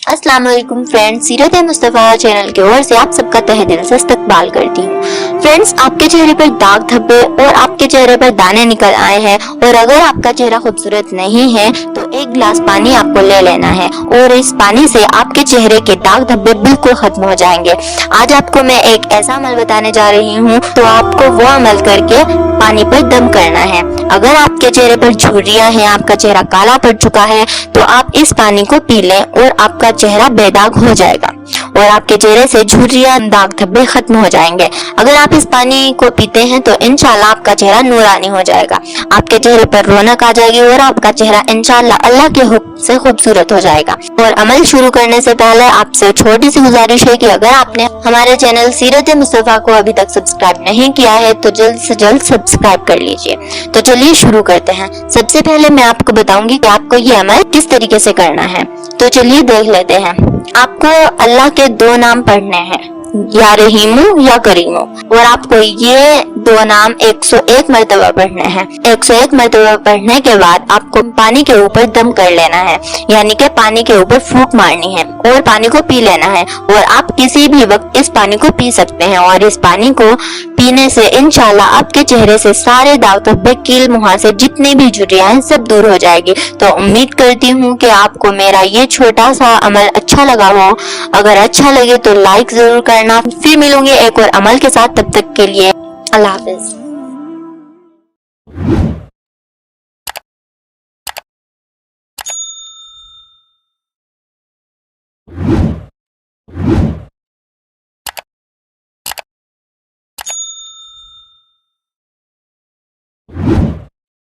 अस्सलाम वालेकुम फ्रेंड्स, सीरत मुस्तफ़ा चैनल की ओर से आप सबका तहे दिल से इस्तकबाल करती हूँ। फ्रेंड्स, आपके चेहरे पर दाग धब्बे और आपके चेहरे पर दाने निकल आए हैं और अगर आपका चेहरा खूबसूरत नहीं है तो एक गिलास पानी आपको ले लेना है और इस पानी से आपके चेहरे के दाग धब्बे बिल्कुल खत्म हो जाएंगे। आज आपको मैं एक ऐसा अमल बताने जा रही हूँ, तो आपको वो अमल करके पानी पर दम करना है। अगर आपके चेहरे पर झुर्रियां हैं, आपका चेहरा काला पड़ चुका है, तो आप इस पानी को पी लें और आपका चेहरा बेदाग हो जाएगा और आपके चेहरे से झुर्रियां दाग धब्बे खत्म हो जाएंगे। अगर आप इस पानी को पीते हैं तो इंशाल्लाह आपका चेहरा नूरानी हो जाएगा, आपके चेहरे पर रौनक आ जाएगी और आपका चेहरा इंशाल्लाह अल्लाह के हुक्म से खूबसूरत हो जाएगा। और अमल शुरू करने से पहले आपसे छोटी सी गुजारिश है कि अगर आपने हमारे चैनल सीरत मुस्तफ़ा को अभी तक सब्सक्राइब नहीं किया है तो जल्द से जल्द सब्सक्राइब कर लीजिए। तो चलिए शुरू करते हैं। सबसे पहले मैं आपको बताऊंगी कि आपको ये अमल किस तरीके से करना है, तो चलिए देख लेते हैं। आपको अल्लाह के दो नाम पढ़ने हैं, या रहीमू या करीमू, और आपको ये दो नाम 101 मरतबा पढ़ने हैं। 101 मरतबा पढ़ने के बाद आपको पानी के ऊपर दम कर लेना है, यानी कि पानी के ऊपर फूंक मारनी है और पानी को पी लेना है। और आप किसी भी वक्त इस पानी को पी सकते हैं और इस पानी को पीने से इंशाल्लाह आपके चेहरे से सारे दाग धब्बे, कील मुहासे, जितनी भी झुर्रियां हैं सब दूर हो जाएगी। तो उम्मीद करती हूँ कि आपको मेरा ये छोटा सा अमल अच्छा लगा हो। अगर अच्छा लगे तो लाइक जरूर करना। फिर मिलूंगी एक और अमल के साथ, तब तक के लिए अल्लाह हाफिज।